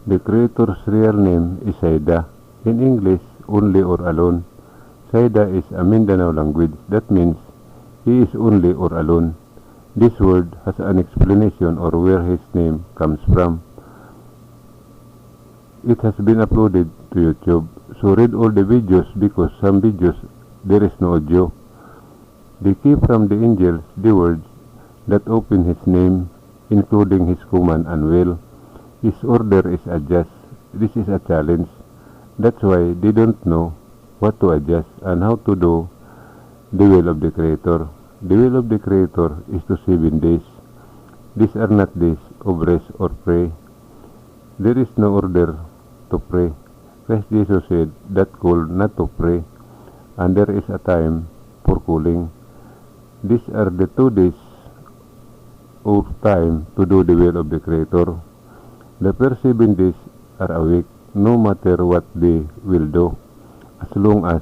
The Creator's real name is Saida. In English, only or alone. Saida is a Mindanao language that means he is only or alone. This word has an explanation or where his name comes from. It has been uploaded to YouTube, so read all the videos because some videos there is no audio. They keep from the angels the words that open his name, including his command and will. His order is adjust. This is a challenge. That's why they don't know what to adjust and how to do the will of the Creator. The will of the Creator is to 7 days. These are not days of rest or pray. There is no order to pray. Christ Jesus said that called not to pray, and there is a time for calling. These are the 2 days of time to do the will of the Creator. The first 7 days are a week, no matter what they will do, as long as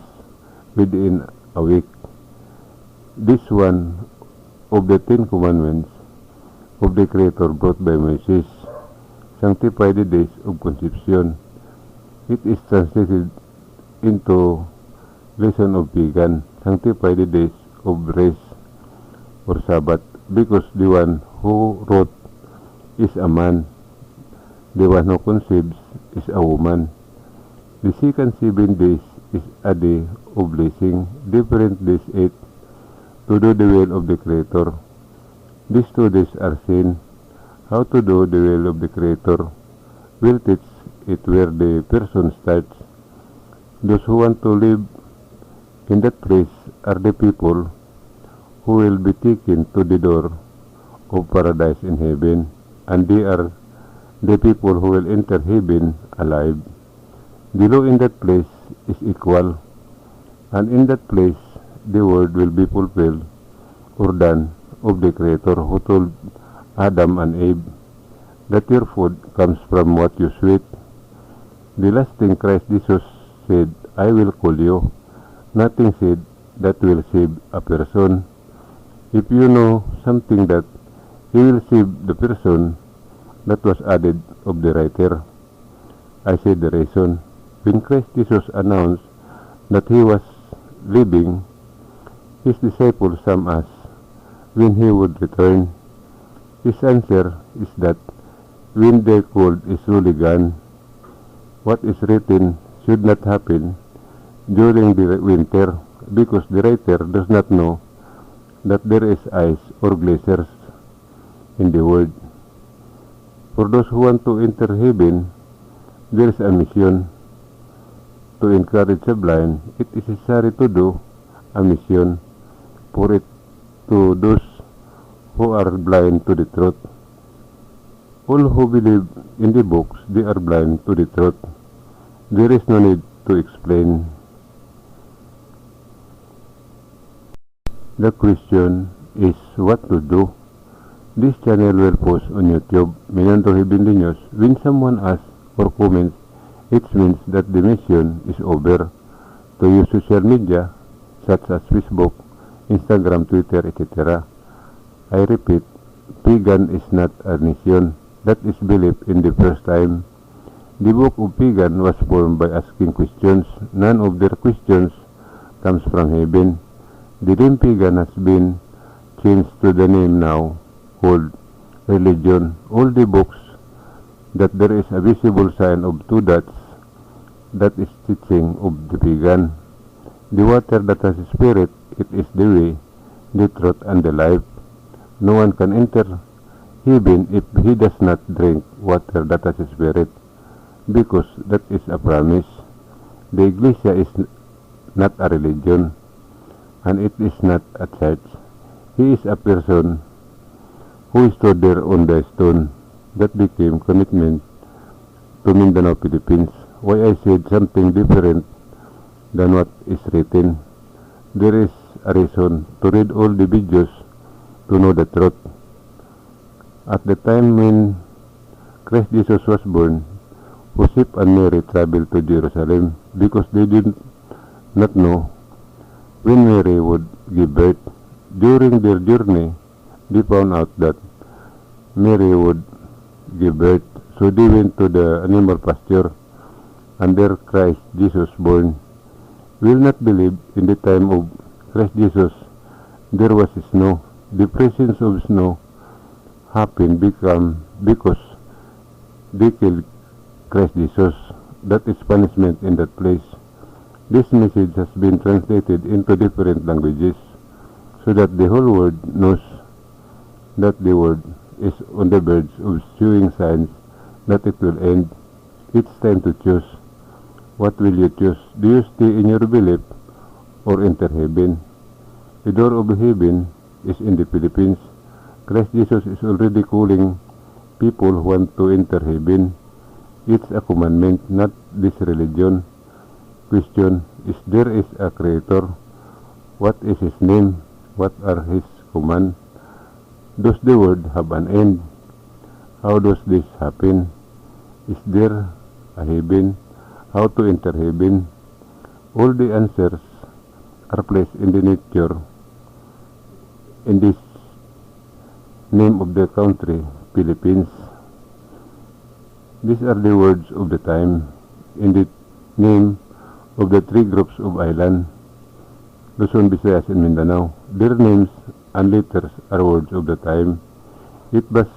within a week. This one of the 10 commandments of the Creator brought by Moses. Sanctify the days of conception. It is translated into lesson of pagan. Sanctify the days of rest or Sabbath, because the one who wrote is a man, the one who conceives is a woman. The second 7 days is a day of blessing, different days 8 to do the will of the Creator. These 2 days are sin. How to do the will of the Creator will teach it where the person starts. Those who want to live in that place are the people who will be taken to the door of paradise in heaven, and they are the people who will enter heaven alive. The law in that place is equal, and in that place the word will be fulfilled or done of the Creator who told Adam and Eve that your food comes from what you sweat. The last thing Christ Jesus said, I will call you. Nothing said that will save a person. If you know something that he will save the person, that was added of the writer. I said the reason. When Christ Jesus announced that he was leaving, his disciples asked when he would return. His answer is that when their cold is truly gone, what is written should not happen during the winter, because the writer does not know that there is ice or glaciers in the world. For those who want to enter heaven, there is a mission to encourage the blind. It is necessary to do a mission for it to those who are blind to the truth. All who believe in the books, they are blind to the truth. There is no need to explain. The question is what to do. This channel will post on YouTube, Minando Heavenly News. When someone asks or comments, it means that the mission is over. To use social media, such as Facebook, Instagram, Twitter, etc. I repeat, pagan is not a nation. That is believed in the first time. The book of pagan was formed by asking questions. None of their questions comes from heaven. The name pagan has been changed to the name now called religion. All the books that there is a visible sign of 2 dots, that is teaching of the pagan. The water that has a spirit, it is the way, the truth, and the life. No one can enter heaven if he does not drink water that has a spirit, because that is a promise. The Iglesia is not a religion, and it is not a church. He is a person who stood there on the stone that became commitment to Mindanao, Philippines. Why I said something different than what is written. There is a reason to read all the videos to know the truth. At the time when Christ Jesus was born, Joseph and Mary traveled to Jerusalem because they did not know when Mary would give birth. During their journey, they found out that Mary would give birth. So they went to the animal pasture, and there Christ Jesus born. Will not believe in the time of Christ Jesus there was snow. The presence of snow happened because they killed Christ Jesus. That is punishment in that place. This message has been translated into different languages so that the whole world knows that the world is on the verge of showing signs that it will end. It's time to choose. What will you choose? Do you stay in your belief or enter heaven? The door of heaven is in the Philippines. Christ Jesus is already calling people who want to enter heaven. It's a commandment, not this religion. Question: is there is a creator? What is his name? What are his commands? Does the world have an end? How does this happen? Is there a heaven? How to enter heaven? All the answers are placed in the nature in this name of the country, Philippines. These are the words of the time in the name of the three groups of island, Luzon, Visayas, and Mindanao. Their names and letters are words of the time. It must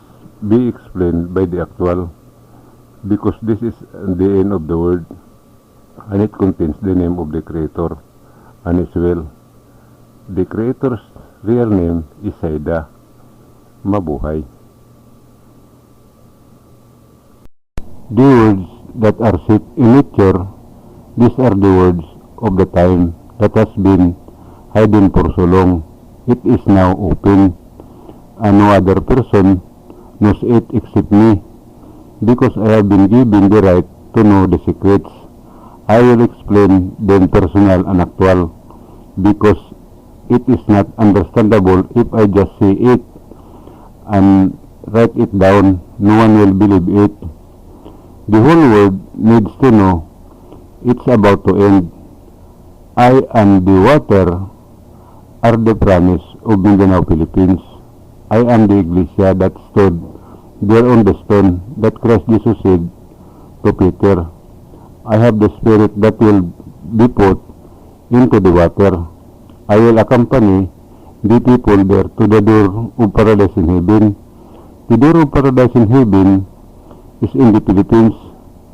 be explained by the actual, because this is the end of the world, and it contains the name of the Creator, and as well, the Creator's real name is Saida, mabuhay. The words that are set in nature, these are the words of the time that has been hidden for so long. It is now open, and no other person knows it except me, because I have been given the right to know the secrets. I will explain them personal and actual, because it is not understandable if I just say it and write it down. No one will believe it. The whole world needs to know it's about to end. I and the water are the promise of Mindanao, Philippines. I am the iglesia that stood there on the stone that Christ Jesus said to Peter. I have the Spirit that will be put into the water. I will accompany the people there to the door of paradise in heaven. The door of paradise in heaven is in the Philippines.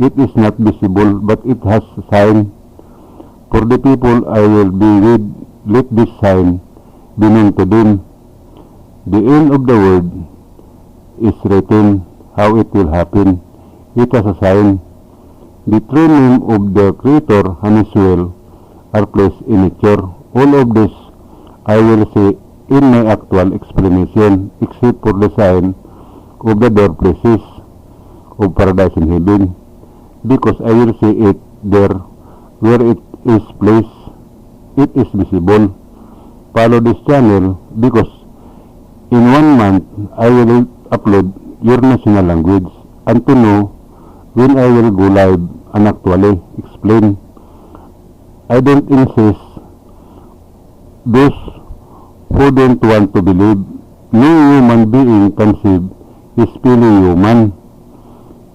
It is not visible, but it has a sign. For the people I will be with, let this sign be known to them. The end of the world is written, how it will happen. It has a sign. The true name of the Creator and His will are placed in nature. All of this I will say in my actual explanation, except for the sign of the door places of paradise in heaven, because I will say it there where it is placed. It is visible. Follow this channel, because in 1 month I will upload your national language, and to know when I will go live and actually explain. I don't insist those who don't want to believe. No human being conceived is fully human.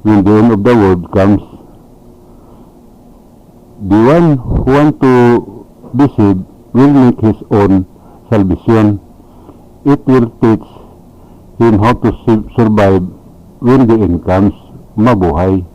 When the end of the world comes, the one who wants to be saved will make his own salvation. It will teach him how to survive when the end comes. Mabuhay.